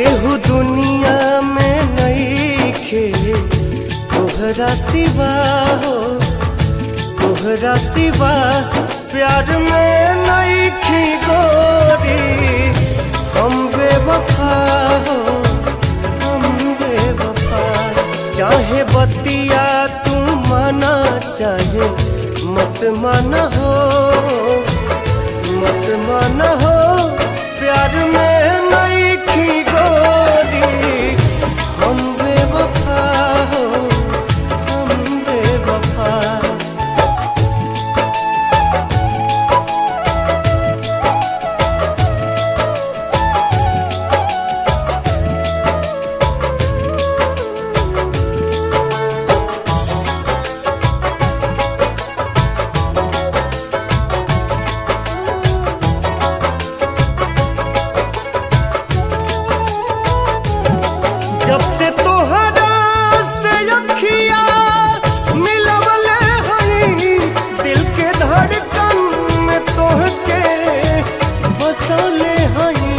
केहू दुनिया में नइखे तोहरा सिवा हो, तोहरा सिवा प्यार में नइखी गोरी। हम बेवफा हो, हम बेवफा। चाहे बतिया तू माना, चाहे मत माना हो, मत माना हो। प्यार में नइखी गोरी। हम बेवफा हो, हम बेवफा। जब से तोहरा से अखिया मिलवले हई, दिल के धड़कन में तोहके बसले हई।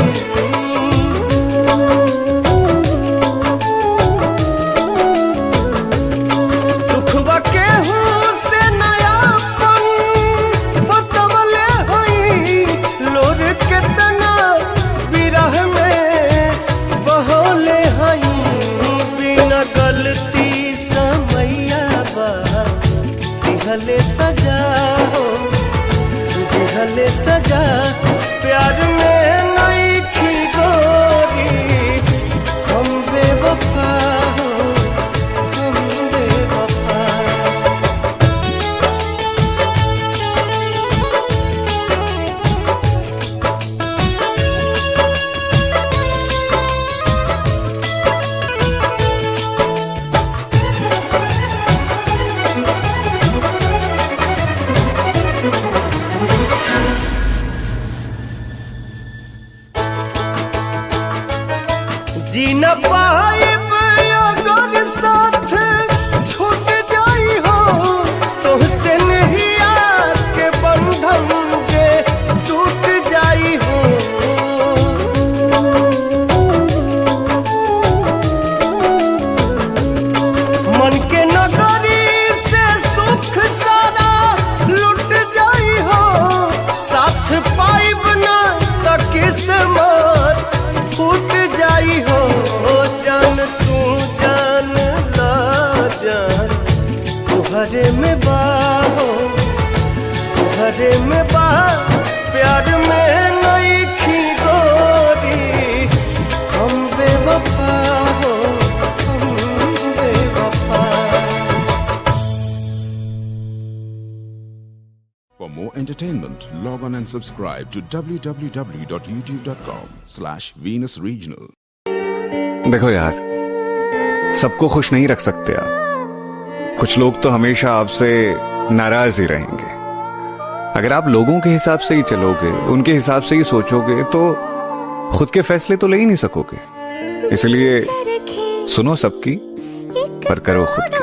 दुखवा केहू से नयापन बतवले हई, लोर केतना विरह में बहले हई। गलती समैया बा दिहले सजा हो, दिहले सजा। प्यार में नइखी गोरी। हम बेवफा हो, हम बेवफा। जी न पाइब अगर साथ छूट जाई हो, तोहसे नहिया के बंधन जे टूट जाई हो। मन के नगरी से सुख सारा लुट जाई हो। साथ पाइब ना त किस्मत फूट जाई हो। जान तू जान ला जान, तुहरे में बाहो, तुहरे में बा। प्यार में नइखी गोरी। हम बेवफा हो, हम बेवफा। For more entertainment, log on and subscribe to www.youtube.com/Venus Regional. देखो यार, सबको खुश नहीं रख सकते आप। कुछ लोग तो हमेशा आपसे नाराज ही रहेंगे। अगर आप लोगों के हिसाब से ही चलोगे, उनके हिसाब से ही सोचोगे, तो खुद के फैसले तो ले ही नहीं सकोगे। इसलिए सुनो सबकी, पर करो खुद की।